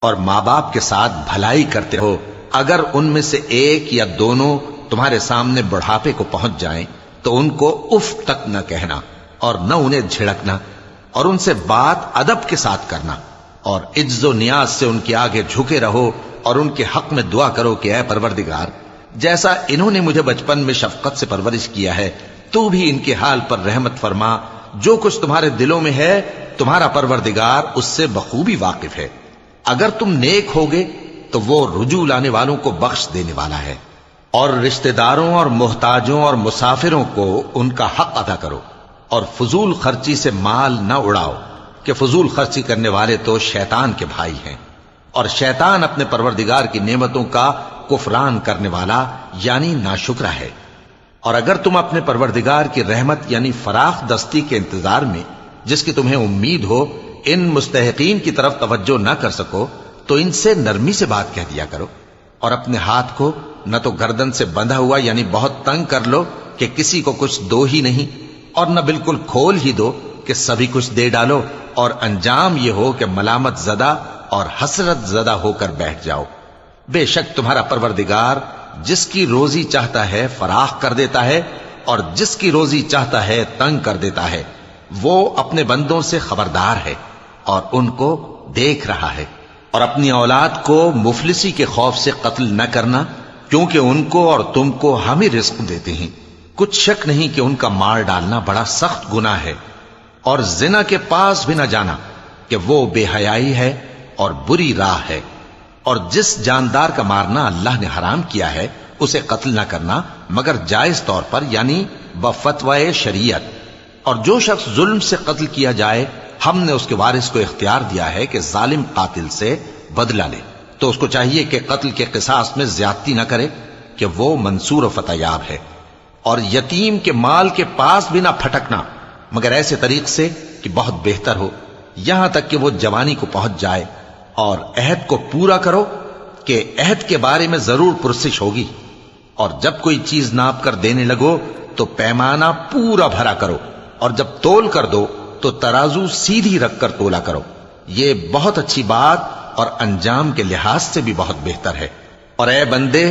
اور ماں باپ کے ساتھ بھلائی کرتے ہو۔ اگر ان میں سے ایک یا دونوں تمہارے سامنے بڑھاپے کو پہنچ جائیں تو ان کو اف تک نہ کہنا اور نہ انہیں جھڑکنا، اور ان سے بات ادب کے ساتھ کرنا، اور عجز و نیاز سے ان کے آگے جھکے رہو اور ان کے حق میں دعا کرو کہ اے پروردگار، جیسا انہوں نے مجھے بچپن میں شفقت سے پرورش کیا ہے تو بھی ان کے حال پر رحمت فرما۔ جو کچھ تمہارے دلوں میں ہے تمہارا پروردگار اس سے بخوبی واقف ہے۔ اگر تم نیک ہوگے تو وہ رجوع لانے والوں کو بخش دینے والا ہے۔ اور رشتہ داروں اور محتاجوں اور مسافروں کو ان کا حق ادا کرو، اور فضول خرچی سے مال نہ اڑاؤ کہ فضول خرچی کرنے والے تو شیطان کے بھائی ہیں، اور شیطان اپنے پروردگار کی نعمتوں کا کفران کرنے والا یعنی ناشکرا ہے۔ اور اگر تم اپنے پروردگار کی رحمت یعنی فراخ دستی کے انتظار میں جس کی تمہیں امید ہو ان مستحقین کی طرف توجہ نہ کر سکو تو ان سے نرمی سے بات کہہ دیا کرو، اور اپنے ہاتھ کو نہ تو گردن سے بندھا ہوا یعنی بہت تنگ کر لو کہ کسی کو کچھ دو ہی نہیں، اور نہ بالکل کھول ہی دو کہ سبھی کچھ دے ڈالو، اور انجام یہ ہو کہ ملامت زدہ اور حسرت زدہ ہو کر بیٹھ جاؤ۔ بے شک تمہارا پروردگار جس کی روزی چاہتا ہے فراخ کر دیتا ہے، اور جس کی روزی چاہتا ہے تنگ کر دیتا ہے۔ وہ اپنے بندوں سے خبردار ہے اور ان کو دیکھ رہا ہے۔ اور اپنی اولاد کو مفلسی کے خوف سے قتل نہ کرنا، کیونکہ ان کو اور تم کو ہم ہی رزق دیتے ہیں۔ کچھ شک نہیں کہ ان کا مار ڈالنا بڑا سخت گناہ ہے، اور زنا کے پاس بھی نہ جانا کہ وہ بے حیائی ہے اور بری راہ ہے۔ اور جس جاندار کا مارنا اللہ نے حرام کیا ہے اسے قتل نہ کرنا مگر جائز طور پر یعنی بفتوائے شریعت۔ اور جو شخص ظلم سے قتل کیا جائے ہم نے اس کے وارث کو اختیار دیا ہے کہ ظالم قاتل سے بدلہ لے، تو اس کو چاہیے کہ قتل کے قصاص میں زیادتی نہ کرے کہ وہ منصور و فتح یاب ہے۔ اور یتیم کے مال کے پاس بھی نہ پھٹکنا مگر ایسے طریق سے کہ بہت بہتر ہو، یہاں تک کہ وہ جوانی کو پہنچ جائے۔ اور عہد کو پورا کرو کہ عہد کے بارے میں ضرور پرسش ہوگی، اور جب کوئی چیز ناپ کر دینے لگو تو پیمانہ پورا بھرا کرو، اور جب تول کر دو تو ترازو سیدھی رکھ کر تولا کرو۔ یہ بہت اچھی بات اور انجام کے لحاظ سے بھی بہت بہتر ہے۔ اور اے بندے،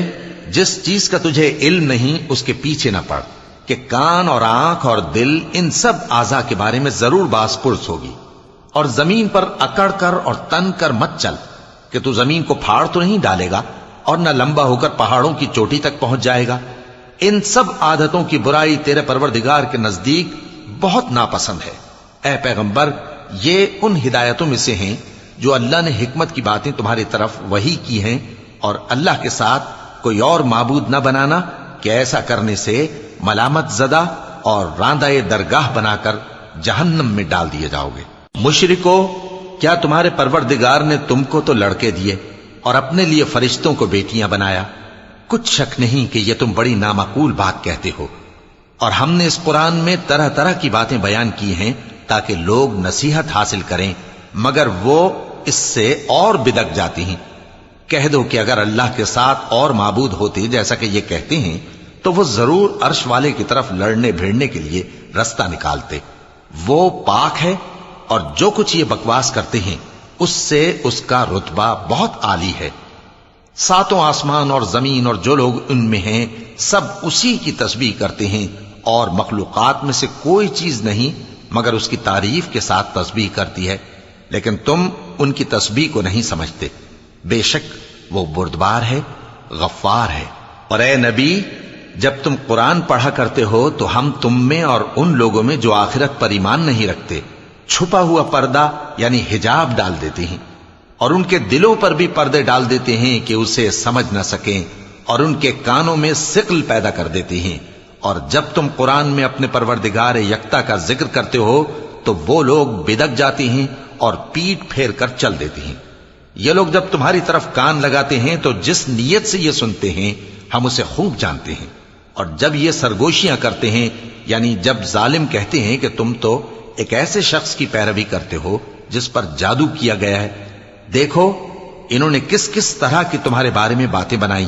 جس چیز کا تجھے علم نہیں اس کے پیچھے نہ پڑ کہ کان اور آنکھ اور دل ان سب اعضاء کے بارے میں ضرور باز پرس ہوگی۔ اور زمین پر اکڑ کر اور تن کر مت چل کہ تو زمین کو پھاڑ تو نہیں ڈالے گا اور نہ لمبا ہو کر پہاڑوں کی چوٹی تک پہنچ جائے گا۔ ان سب عادتوں کی برائی تیرے پروردگار کے نزدیک بہت ناپسند ہے۔ اے پیغمبر، یہ ان ہدایتوں میں سے ہیں جو اللہ نے حکمت کی باتیں تمہاری طرف وحی کی ہیں، اور اللہ کے ساتھ کوئی اور معبود نہ بنانا کہ ایسا کرنے سے ملامت زدہ اور راندہ درگاہ بنا کر جہنم میں ڈال دیے جاؤ گے۔ مشرکو، کیا تمہارے پروردگار نے تم کو تو لڑکے دیے اور اپنے لیے فرشتوں کو بیٹیاں بنایا؟ کچھ شک نہیں کہ یہ تم بڑی نامعقول بات کہتے ہو، اور ہم نے اس قرآن میں طرح طرح کی باتیں بیان کی ہیں تاکہ لوگ نصیحت حاصل کریں، مگر وہ اس سے اور بدک جاتی ہیں۔ کہہ دو کہ اگر اللہ کے ساتھ اور معبود ہوتے جیسا کہ یہ کہتے ہیں تو وہ ضرور عرش والے کی طرف لڑنے بھیڑنے کے لیے رستہ نکالتے۔ وہ پاک ہے، اور جو کچھ یہ بکواس کرتے ہیں اس سے اس کا رتبہ بہت عالی ہے۔ ساتوں آسمان اور زمین اور جو لوگ ان میں ہیں سب اسی کی تسبیح کرتے ہیں، اور مخلوقات میں سے کوئی چیز نہیں مگر اس کی تعریف کے ساتھ تسبیح کرتی ہے، لیکن تم ان کی تسبیح کو نہیں سمجھتے۔ بے شک وہ بردبار ہے، غفار ہے۔ اور اے نبی، جب تم قرآن پڑھا کرتے ہو تو ہم تم میں اور ان لوگوں میں جو آخرت پر ایمان نہیں رکھتے چھپا ہوا پردہ یعنی حجاب ڈال دیتے ہیں، اور ان کے دلوں پر بھی پردے ڈال دیتے ہیں کہ اسے سمجھ نہ سکیں، اور ان کے کانوں میں ثقل پیدا کر دیتے ہیں۔ اور جب تم قرآن میں اپنے پروردگار یکتا کا ذکر کرتے ہو تو وہ لوگ بدک جاتے ہیں اور پیٹ پھیر کر چل دیتے ہیں۔ یہ لوگ جب تمہاری طرف کان لگاتے ہیں تو جس نیت سے یہ سنتے ہیں ہم اسے خوب جانتے ہیں، اور جب یہ سرگوشیاں کرتے ہیں یعنی جب ظالم کہتے ہیں کہ تم تو ایک ایسے شخص کی پیروی کرتے ہو جس پر جادو کیا گیا ہے، دیکھو انہوں نے کس کس طرح کی تمہارے بارے میں باتیں بنائی۔